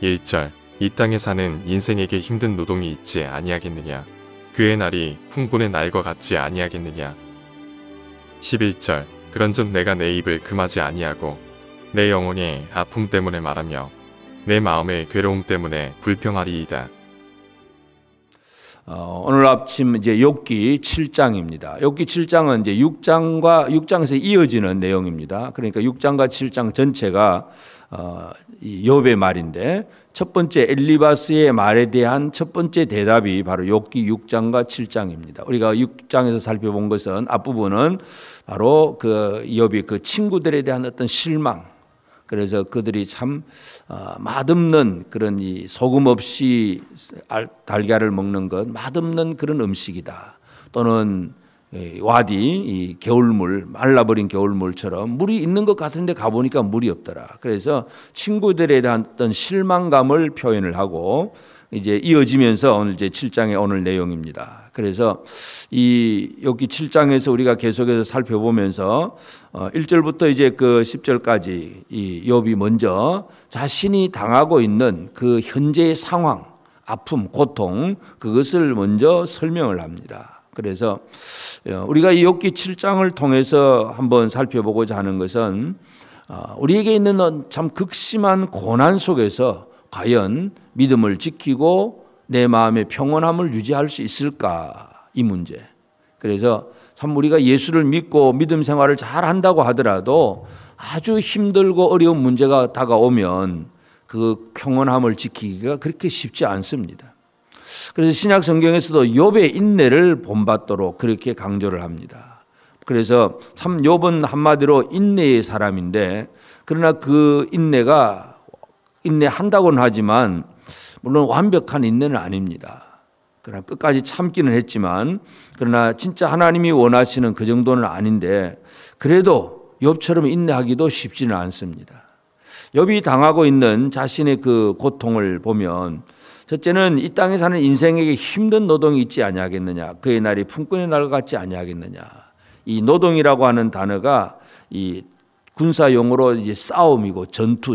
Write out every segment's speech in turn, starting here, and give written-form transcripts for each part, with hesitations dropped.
1절 이 땅에 사는 인생에게 힘든 노동이 있지 아니하겠느냐. 그의 날이 풍부의 날과 같지 아니하겠느냐. 11절 그런즉 내가 내 입을 금하지 아니하고 내 영혼의 아픔 때문에 말하며 내 마음의 괴로움 때문에 불평하리이다. 오늘 아침 이제 욥기 7장입니다. 욥기 7장은 이제 6장에서 이어지는 내용입니다. 그러니까 6장과 7장 전체가 이 욥의 말인데 첫 번째 엘리바스의 말에 대한 첫 번째 대답이 바로 욥기 6장과 7장입니다. 우리가 6장에서 살펴본 것은 앞부분은 바로 그 욥이 그 친구들에 대한 어떤 실망, 그래서 그들이 참 맛없는 그런 이 소금 없이 달걀을 먹는 것, 맛없는 그런 음식이다. 또는 와디, 이 겨울물, 말라버린 겨울물처럼 물이 있는 것 같은데 가보니까 물이 없더라. 그래서 친구들에 대한 어떤 실망감을 표현을 하고 이제 이어지면서 오늘 이제 7장의 오늘 내용입니다. 그래서 여기 7장에서 우리가 계속해서 살펴보면서 1절부터 이제 그 10절까지 이 욥이 먼저 자신이 당하고 있는 그 현재의 상황, 아픔, 고통, 그것을 먼저 설명을 합니다. 그래서 우리가 이 욥기 7장을 통해서 한번 살펴보고자 하는 것은 우리에게 있는 참 극심한 고난 속에서 과연 믿음을 지키고 내 마음의 평온함을 유지할 수 있을까, 이 문제. 그래서 참 우리가 예수를 믿고 믿음 생활을 잘 한다고 하더라도 아주 힘들고 어려운 문제가 다가오면 그 평온함을 지키기가 그렇게 쉽지 않습니다. 그래서 신약 성경에서도 욥의 인내를 본받도록 그렇게 강조를 합니다. 그래서 참 욥은 한마디로 인내의 사람인데, 그러나 그 인내한다고는 하지만 물론 완벽한 인내는 아닙니다. 그러나 끝까지 참기는 했지만, 그러나 진짜 하나님이 원하시는 그 정도는 아닌데 그래도 욥처럼 인내하기도 쉽지는 않습니다. 욥이 당하고 있는 자신의 그 고통을 보면, 첫째는 이 땅에 사는 인생에게 힘든 노동이 있지 아니하겠느냐, 그의 날이 품꾼의 날 같지 아니하겠느냐. 이 노동이라고 하는 단어가 이 군사 용어로 이제 싸움이고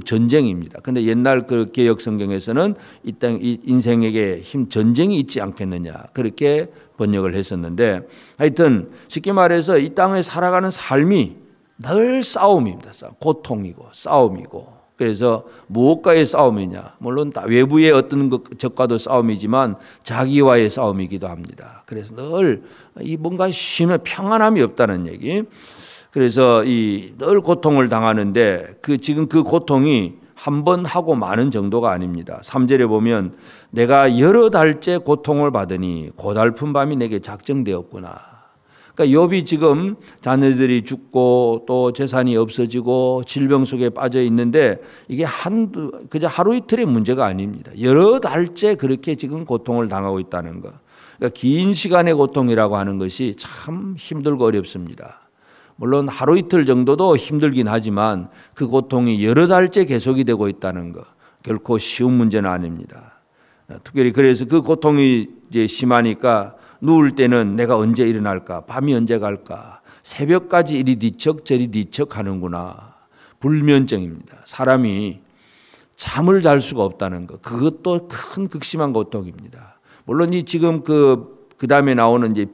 전쟁입니다. 근데 옛날 그 개역 성경에서는 이 인생에게 전쟁이 있지 않겠느냐, 그렇게 번역을 했었는데, 하여튼 쉽게 말해서 이 땅에 살아가는 삶이 늘 싸움입니다. 고통이고 싸움이고. 그래서 무엇과의 싸움이냐, 물론 외부의 어떤 적과도 싸움이지만 자기와의 싸움이기도 합니다. 그래서 늘 이 뭔가 쉬면 평안함이 없다는 얘기. 그래서 늘 고통을 당하는데 지금 그 고통이 한 번 하고 마는 정도가 아닙니다. 3절에 보면 내가 여러 달째 고통을 받으니 고달픈 밤이 내게 작정되었구나. 그러니까 욥이 지금 자녀들이 죽고 또 재산이 없어지고 질병 속에 빠져 있는데 이게 그저 하루 이틀의 문제가 아닙니다. 여러 달째 그렇게 지금 고통을 당하고 있다는 것. 그러니까 긴 시간의 고통이라고 하는 것이 참 힘들고 어렵습니다. 물론 하루 이틀 정도도 힘들긴 하지만 그 고통이 여러 달째 계속이 되고 있다는 것, 결코 쉬운 문제는 아닙니다. 특별히 그래서 그 고통이 이제 심하니까 누울 때는 내가 언제 일어날까, 밤이 언제 갈까, 새벽까지 이리 뒤척 저리 뒤척 하는구나. 불면증입니다. 사람이 잠을 잘 수가 없다는 것, 그것도 큰 극심한 고통입니다. 물론 지금 그 다음에 나오는 이제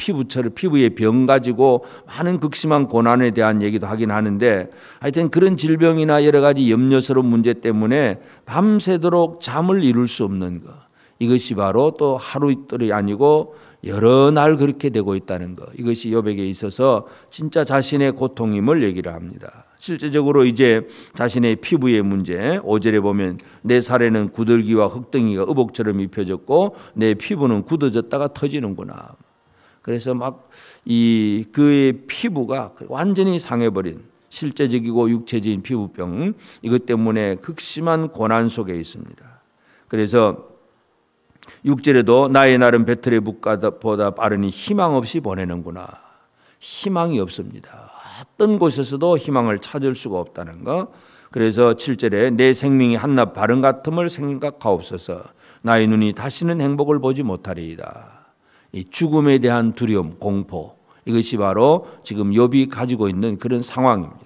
피부의 병 가지고 많은 극심한 고난에 대한 얘기도 하긴 하는데, 하여튼 그런 질병이나 여러 가지 염려스러운 문제 때문에 밤새도록 잠을 이룰 수 없는 것, 이것이 바로 또 하루 이틀이 아니고 여러 날 그렇게 되고 있다는 것, 이것이 욥에게 있어서 진짜 자신의 고통임을 얘기를 합니다. 실제적으로 이제 자신의 피부의 문제, 5절에 보면 내 살에는 구들기와 흙등이가 의복처럼 입혀졌고 내 피부는 굳어졌다가 터지는구나. 그래서 막 그의 피부가 완전히 상해버린 실제적이고 육체적인 피부병, 이것 때문에 극심한 고난 속에 있습니다. 그래서 6절에도 나의 날은 배틀의 묵가보다 빠르니 희망 없이 보내는구나. 희망이 없습니다. 어떤 곳에서도 희망을 찾을 수가 없다는 것. 그래서 7절에 내 생명이 한낱 바른 같음을 생각하옵소서. 나의 눈이 다시는 행복을 보지 못하리이다. 이 죽음에 대한 두려움, 공포, 이것이 바로 지금 욥이 가지고 있는 그런 상황입니다.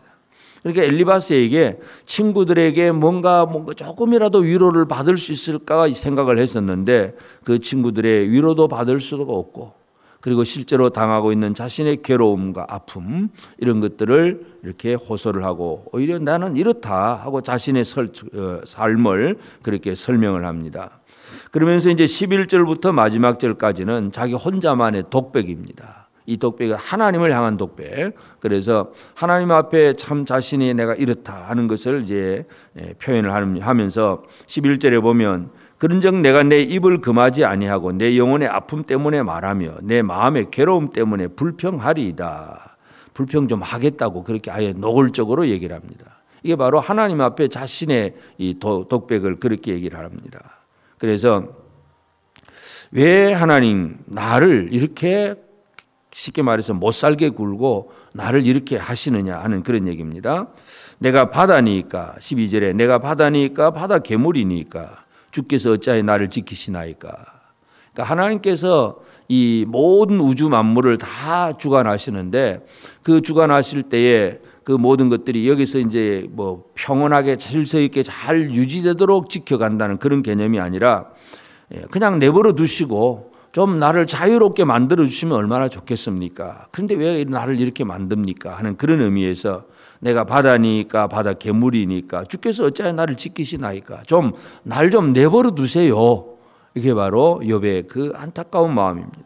그러니까 엘리바스에게 친구들에게 뭔가 조금이라도 위로를 받을 수 있을까 생각을 했었는데 그 친구들의 위로도 받을 수가 없고 그리고 실제로 당하고 있는 자신의 괴로움과 아픔 이런 것들을 이렇게 호소를 하고 오히려 나는 이렇다 하고 자신의 삶을 그렇게 설명을 합니다. 그러면서 이제 11절부터 마지막 절까지는 자기 혼자만의 독백입니다. 이 독백은 하나님을 향한 독백. 그래서 하나님 앞에 참 자신이 내가 이렇다 하는 것을 이제 표현을 하면서 11절에 보면 그런즉 내가 내 입을 금하지 아니하고 내 영혼의 아픔 때문에 말하며 내 마음의 괴로움 때문에 불평하리이다. 불평 좀 하겠다고 그렇게 아예 노골적으로 얘기를 합니다. 이게 바로 하나님 앞에 자신의 이 독백을 그렇게 얘기를 합니다. 그래서 왜 하나님 나를 이렇게 쉽게 말해서 못 살게 굴고 나를 이렇게 하시느냐 하는 그런 얘기입니다. 내가 바다니까 12절에 내가 바다니까 바다 괴물이니까 주께서 어찌하여 나를 지키시나이까. 그러니까 하나님께서 이 모든 우주 만물을 다 주관하시는데 그 주관하실 때에 그 모든 것들이 여기서 이제 뭐 평온하게 질서 있게 잘 유지되도록 지켜간다는 그런 개념이 아니라 그냥 내버려 두시고 좀 나를 자유롭게 만들어 주시면 얼마나 좋겠습니까? 그런데 왜 나를 이렇게 만듭니까? 하는 그런 의미에서 내가 바다니까 바다 괴물이니까 주께서 어찌하여 나를 지키시나이까? 좀 날 좀 내버려 두세요. 이게 바로 욥의 그 안타까운 마음입니다.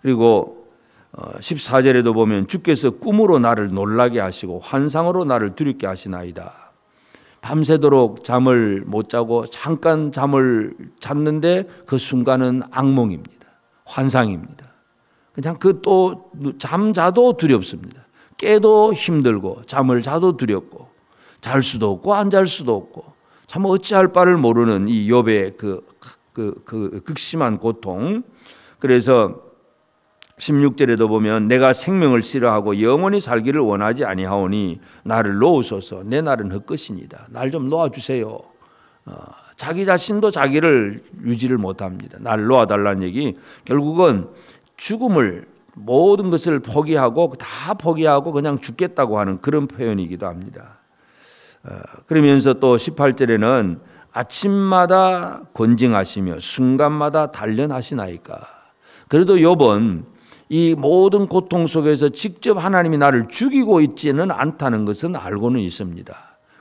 그리고 14절에도 보면 주께서 꿈으로 나를 놀라게 하시고 환상으로 나를 두렵게 하시나이다. 밤새도록 잠을 못 자고 잠깐 잠을 잤는데 그 순간은 악몽입니다. 환상입니다. 그냥 그 또 잠자도 두렵습니다. 깨도 힘들고 잠을 자도 두렵고 잘 수도 없고 안 잘 수도 없고 참 어찌할 바를 모르는 이 욥의 그 극심한 고통. 그래서 16절에도 보면 내가 생명을 싫어하고 영원히 살기를 원하지 아니하오니 나를 놓으소서 내 날은 헛것이니이다. 날 좀 놓아주세요. 자기 자신도 자기를 유지를 못합니다. 날 놓아달라는 얘기 결국은 죽음을 모든 것을 포기하고 다 포기하고 그냥 죽겠다고 하는 그런 표현이기도 합니다. 그러면서 또 18절에는 아침마다 권징하시며 순간마다 단련하시나이까. 그래도 욥은 이 모든 고통 속에서 직접 하나님이 나를 죽이고 있지는 않다는 것은 알고는 있습니다.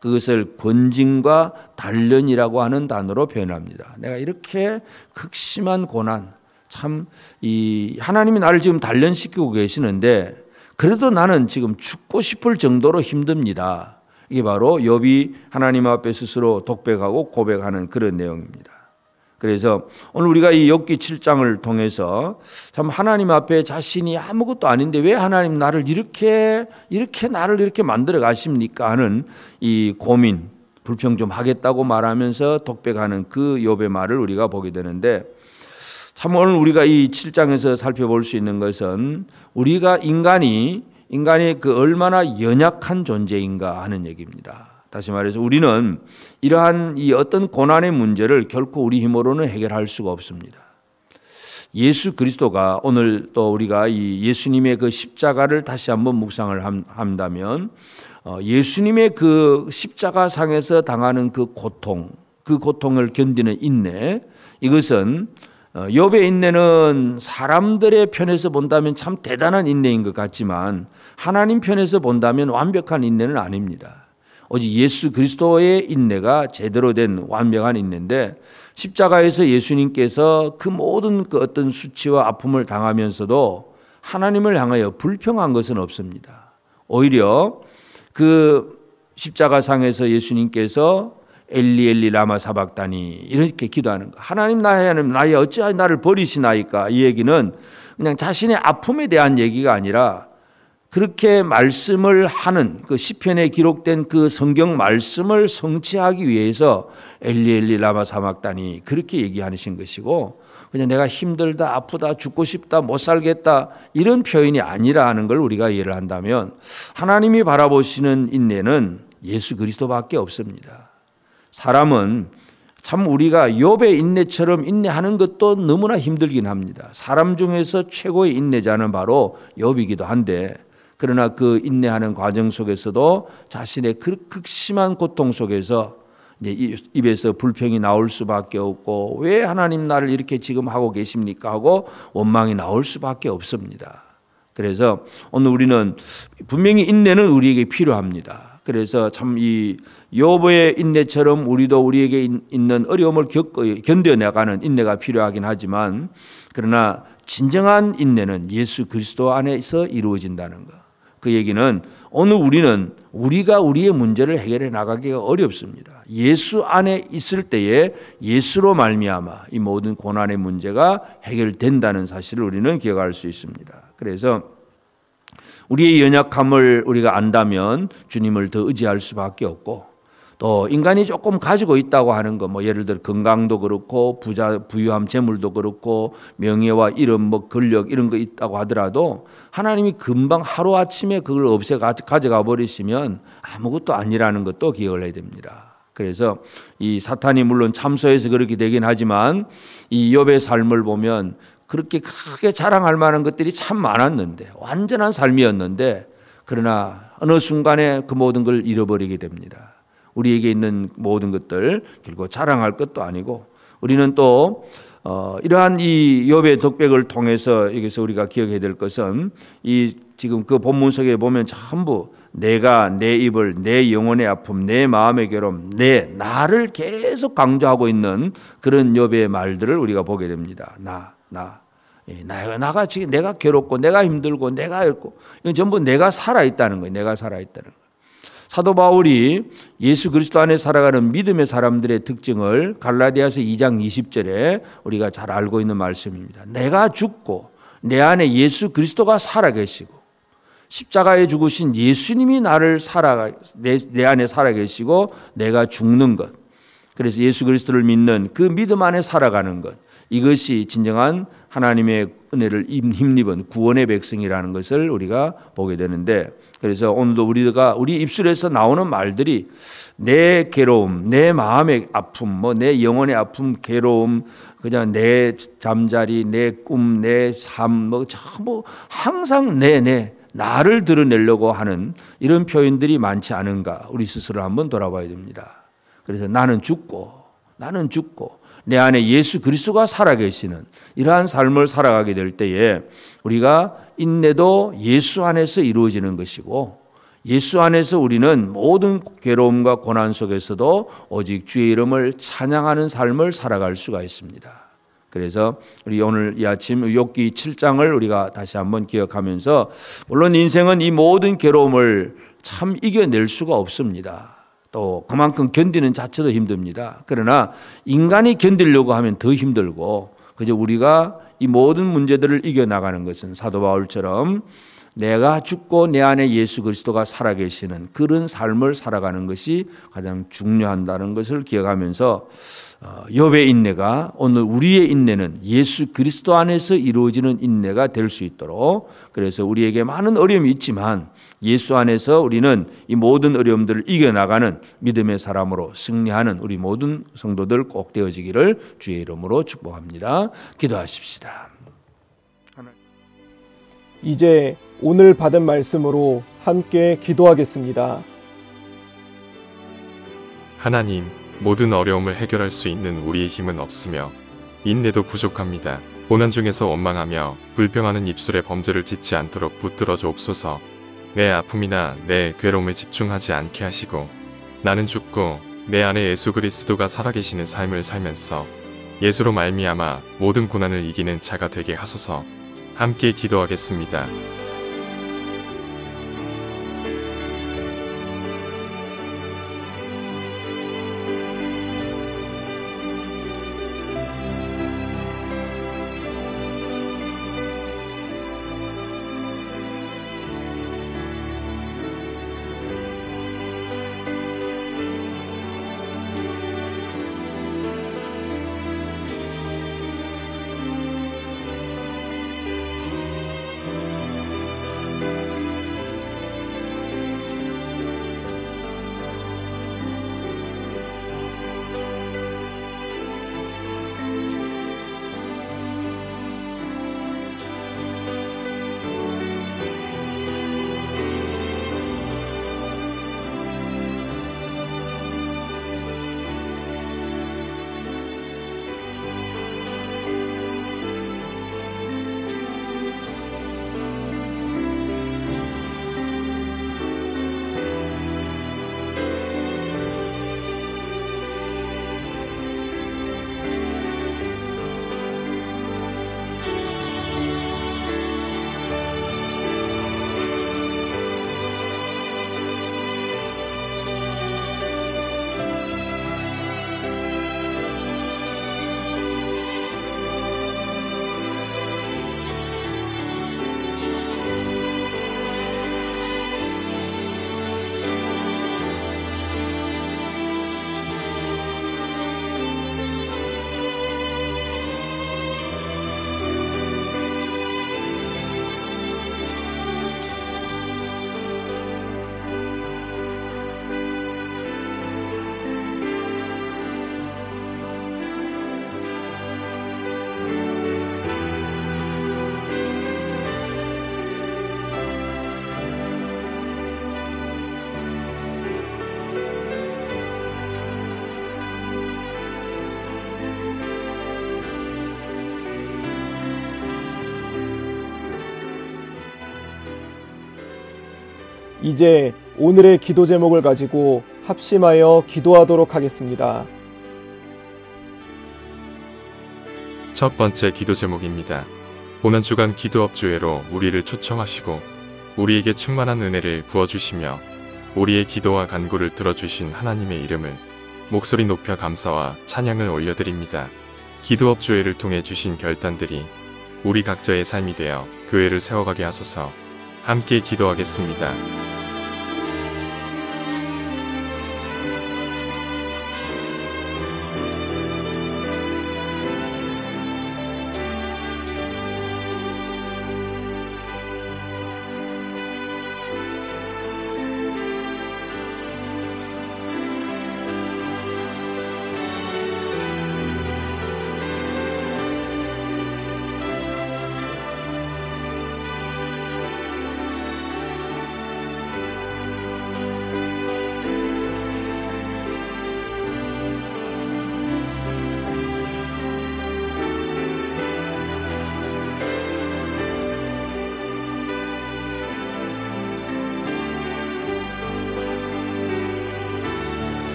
그것을 권징과 단련이라고 하는 단어로 표현합니다. 내가 이렇게 극심한 고난, 참 이 하나님이 나를 지금 단련시키고 계시는데 그래도 나는 지금 죽고 싶을 정도로 힘듭니다. 이게 바로 욥이 하나님 앞에 스스로 독백하고 고백하는 그런 내용입니다. 그래서 오늘 우리가 이 욥기 7장을 통해서 참 하나님 앞에 자신이 아무것도 아닌데 왜 하나님 나를 이렇게 나를 이렇게 만들어 가십니까 하는 이 고민, 불평 좀 하겠다고 말하면서 독백하는 그 욥의 말을 우리가 보게 되는데 참 오늘 우리가 이 7장에서 살펴볼 수 있는 것은 우리가 인간이 그 얼마나 연약한 존재인가 하는 얘기입니다. 다시 말해서 우리는 이러한 이 어떤 고난의 문제를 결코 우리 힘으로는 해결할 수가 없습니다. 예수 그리스도가 오늘 또 우리가 이 예수님의 그 십자가를 다시 한번 묵상을 한다면 예수님의 그 십자가상에서 당하는 그 고통을 견디는 인내, 이것은 욥의 인내는 사람들의 편에서 본다면 참 대단한 인내인 것 같지만 하나님 편에서 본다면 완벽한 인내는 아닙니다. 오직 예수 그리스도의 인내가 제대로 된 완벽한 인내인데 십자가에서 예수님께서 그 모든 그 어떤 수치와 아픔을 당하면서도 하나님을 향하여 불평한 것은 없습니다. 오히려 그 십자가상에서 예수님께서 엘리 엘리 라마 사박다니 이렇게 기도하는 거. 하나님 나의 어찌하여 나를 버리시나이까. 이 얘기는 그냥 자신의 아픔에 대한 얘기가 아니라 그렇게 말씀을 하는 그 시편에 기록된 그 성경 말씀을 성취하기 위해서 엘리 엘리 라마 사박다니 그렇게 얘기하신 것이고 그냥 내가 힘들다 아프다 죽고 싶다 못 살겠다 이런 표현이 아니라 하는 걸 우리가 이해를 한다면 하나님이 바라보시는 인내는 예수 그리스도밖에 없습니다. 사람은 참 우리가 욥의 인내처럼 인내하는 것도 너무나 힘들긴 합니다. 사람 중에서 최고의 인내자는 바로 욥이기도 한데 그러나 그 인내하는 과정 속에서도 자신의 그 극심한 고통 속에서 이제 입에서 불평이 나올 수밖에 없고, 왜 하나님 나를 이렇게 지금 하고 계십니까 하고 원망이 나올 수밖에 없습니다. 그래서 오늘 우리는 분명히 인내는 우리에게 필요합니다. 그래서 참 이 욥의 인내처럼 우리도 우리에게 있는 어려움을 견뎌내가는 인내가 필요하긴 하지만, 그러나 진정한 인내는 예수 그리스도 안에서 이루어진다는 것. 그 얘기는 오늘 우리는 우리가 우리의 문제를 해결해 나가기가 어렵습니다. 예수 안에 있을 때에 예수로 말미암아 이 모든 고난의 문제가 해결된다는 사실을 우리는 기억할 수 있습니다. 그래서 우리의 연약함을 우리가 안다면 주님을 더 의지할 수밖에 없고, 또 인간이 조금 가지고 있다고 하는 거, 뭐 예를 들어 건강도 그렇고 부유함, 재물도 그렇고 명예와 이름, 뭐 권력 이런 거 있다고 하더라도 하나님이 금방 하루 아침에 그걸 가져가 버리시면 아무것도 아니라는 것도 기억을 해야 됩니다. 그래서 이 사탄이 물론 참소해서 그렇게 되긴 하지만 이 욥의 삶을 보면 그렇게 크게 자랑할 만한 것들이 참 많았는데, 완전한 삶이었는데, 그러나 어느 순간에 그 모든 걸 잃어버리게 됩니다. 우리에게 있는 모든 것들 결국 자랑할 것도 아니고, 우리는 또 이러한 이 욥의 독백을 통해서 여기서 우리가 기억해야 될 것은, 이 지금 그 본문 속에 보면 전부 내가, 내 입을, 내 영혼의 아픔, 내 마음의 괴로움, 나를 계속 강조하고 있는 그런 욥의 말들을 우리가 보게 됩니다. 나가 지금 내가 괴롭고 내가 힘들고 내가 있고, 이건 전부 내가 살아 있다는 거예요. 내가 살아 있다는 거예요. 사도 바울이 예수 그리스도 안에 살아가는 믿음의 사람들의 특징을 갈라디아서 2장 20절에 우리가 잘 알고 있는 말씀입니다. 내가 죽고 내 안에 예수 그리스도가 살아계시고, 십자가에 죽으신 예수님이 내 안에 살아계시고 내가 죽는 것, 그래서 예수 그리스도를 믿는 그 믿음 안에 살아가는 것, 이것이 진정한 하나님의 은혜를 힘입은 구원의 백성이라는 것을 우리가 보게 되는데, 그래서 오늘도 우리 입술에서 나오는 말들이 내 괴로움, 내 마음의 아픔, 뭐 내 영혼의 아픔, 괴로움, 그냥 내 잠자리, 내 꿈, 내 삶, 뭐 전부 항상 나를 드러내려고 하는 이런 표현들이 많지 않은가, 우리 스스로 한번 돌아봐야 됩니다. 그래서 나는 죽고 내 안에 예수 그리스도가 살아계시는 이러한 삶을 살아가게 될 때에 우리가 인내도 예수 안에서 이루어지는 것이고, 예수 안에서 우리는 모든 괴로움과 고난 속에서도 오직 주의 이름을 찬양하는 삶을 살아갈 수가 있습니다. 그래서 우리 오늘 이 아침 욥기 7장을 우리가 다시 한번 기억하면서, 물론 인생은 이 모든 괴로움을 참 이겨낼 수가 없습니다. 또 그만큼 견디는 자체도 힘듭니다. 그러나 인간이 견디려고 하면 더 힘들고, 그저 우리가 이 모든 문제들을 이겨나가는 것은 사도 바울처럼 내가 죽고 내 안에 예수 그리스도가 살아계시는 그런 삶을 살아가는 것이 가장 중요하다는 것을 기억하면서, 욥의 인내가 오늘 우리의 인내는 예수 그리스도 안에서 이루어지는 인내가 될 수 있도록, 그래서 우리에게 많은 어려움이 있지만 예수 안에서 우리는 이 모든 어려움들을 이겨나가는 믿음의 사람으로 승리하는 우리 모든 성도들 꼭 되어지기를 주의 이름으로 축복합니다. 기도하십시다. 이제 오늘 받은 말씀으로 함께 기도하겠습니다. 하나님, 모든 어려움을 해결할 수 있는 우리의 힘은 없으며 인내도 부족합니다. 고난 중에서 원망하며 불평하는 입술에 범죄를 짓지 않도록 붙들어 주옵소서. 내 아픔이나 내 괴로움에 집중하지 않게 하시고, 나는 죽고 내 안에 예수 그리스도가 살아계시는 삶을 살면서 예수로 말미암아 모든 고난을 이기는 자가 되게 하소서. 함께 기도하겠습니다. 이제 오늘의 기도 제목을 가지고 합심하여 기도하도록 하겠습니다. 첫 번째 기도 제목입니다. 고난 주간 기도업주회로 우리를 초청하시고 우리에게 충만한 은혜를 부어주시며 우리의 기도와 간구를 들어주신 하나님의 이름을 목소리 높여 감사와 찬양을 올려드립니다. 기도업주회를 통해 주신 결단들이 우리 각자의 삶이 되어 교회를 세워가게 하소서. 함께 기도하겠습니다.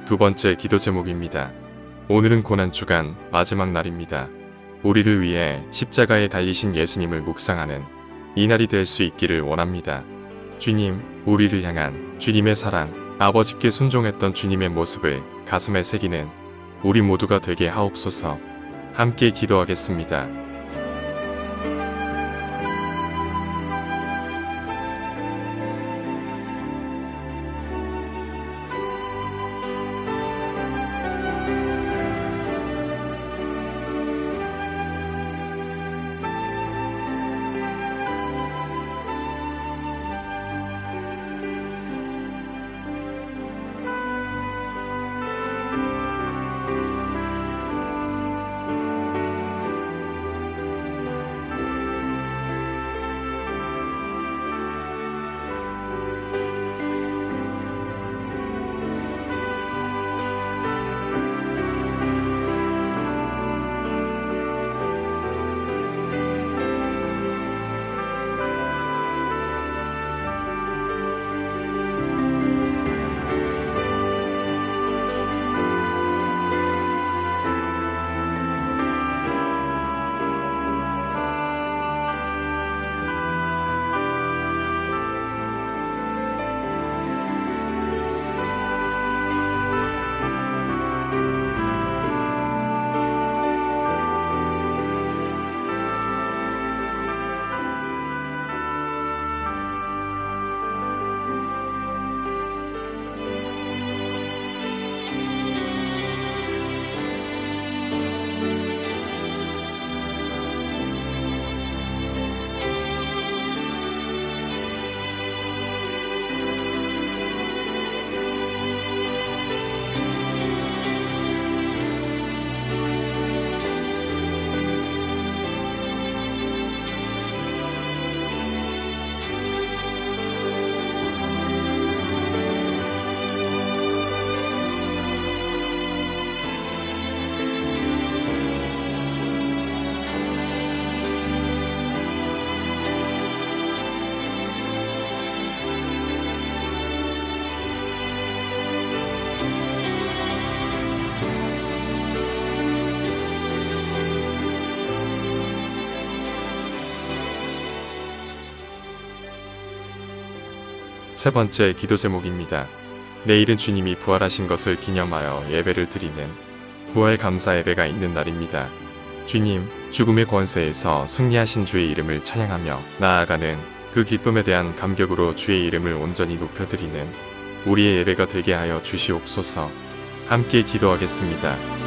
두 번째 기도 제목입니다. 오늘은 고난주간 마지막 날입니다. 우리를 위해 십자가에 달리신 예수님을 묵상하는 이 날이 될 수 있기를 원합니다. 주님, 우리를 향한 주님의 사랑, 아버지께 순종했던 주님의 모습을 가슴에 새기는 우리 모두가 되게 하옵소서. 함께 기도하겠습니다. 세 번째 기도 제목입니다. 내일은 주님이 부활하신 것을 기념하여 예배를 드리는 부활 감사 예배가 있는 날입니다. 주님, 죽음의 권세에서 승리하신 주의 이름을 찬양하며 나아가는 그 기쁨에 대한 감격으로 주의 이름을 온전히 높여드리는 우리의 예배가 되게 하여 주시옵소서. 함께 기도하겠습니다.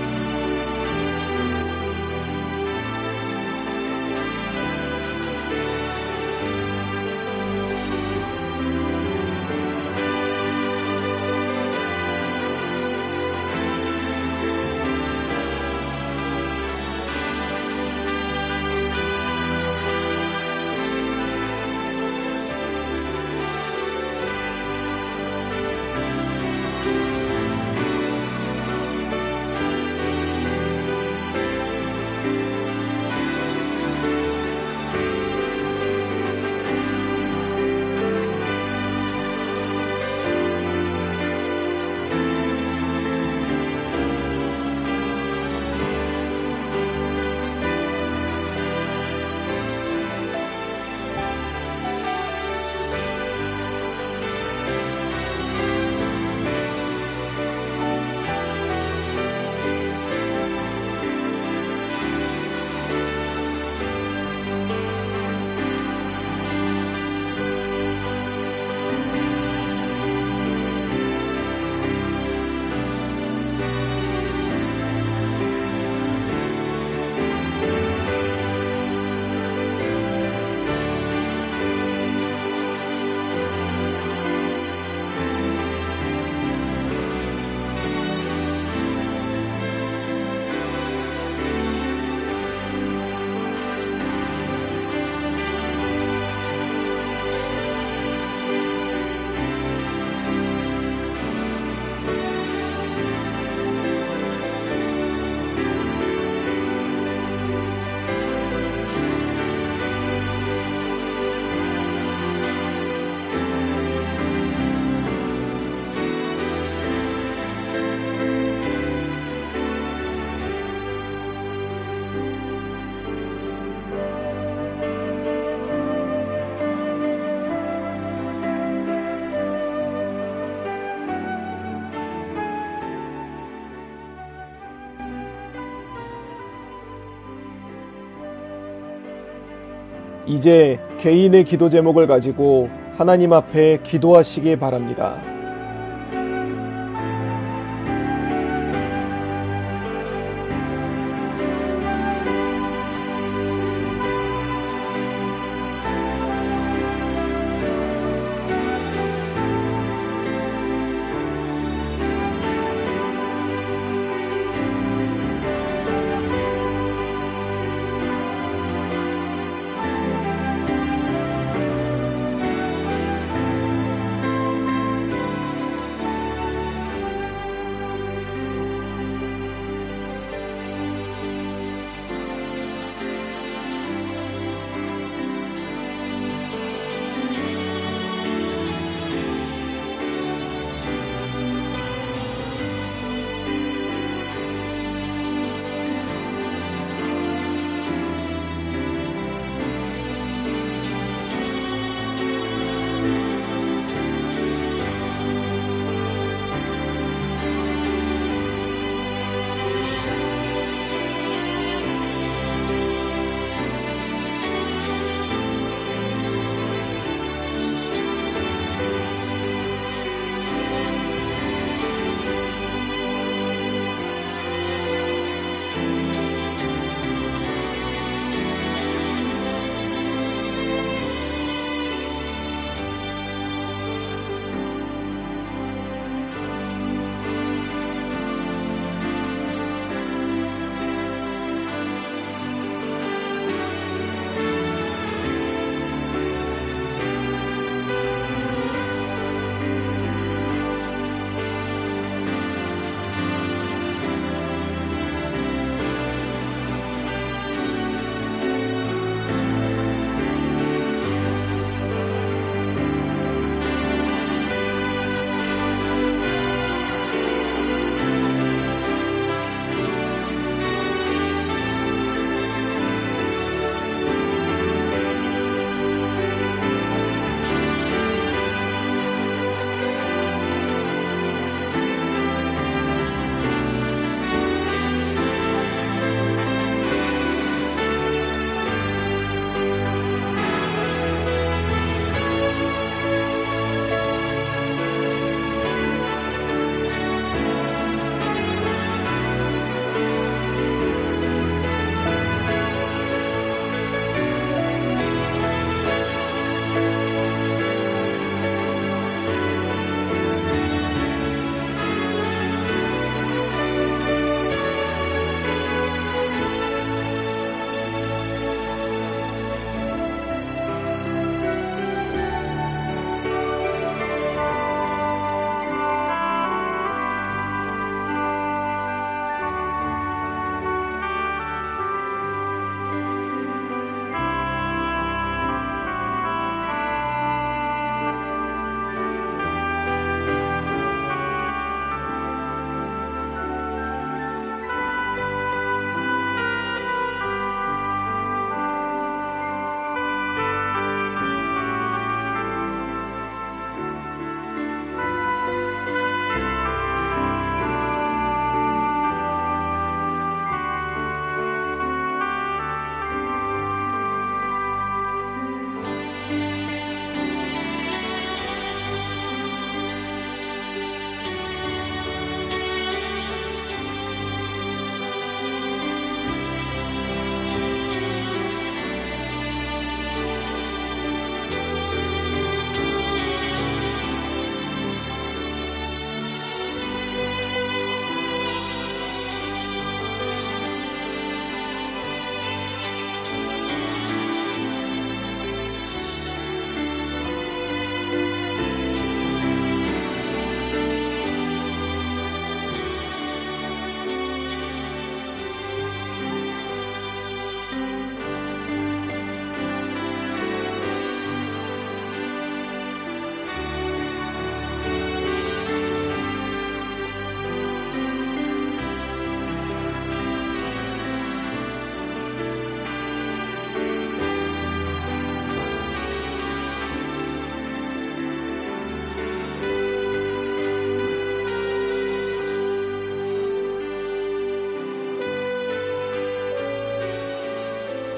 이제 개인의 기도 제목을 가지고 하나님 앞에 기도하시기 바랍니다.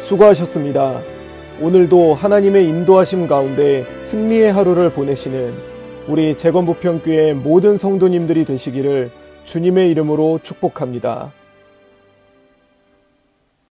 수고하셨습니다. 오늘도 하나님의 인도하심 가운데 승리의 하루를 보내시는 우리 재건부평교회 모든 성도님들이 되시기를 주님의 이름으로 축복합니다.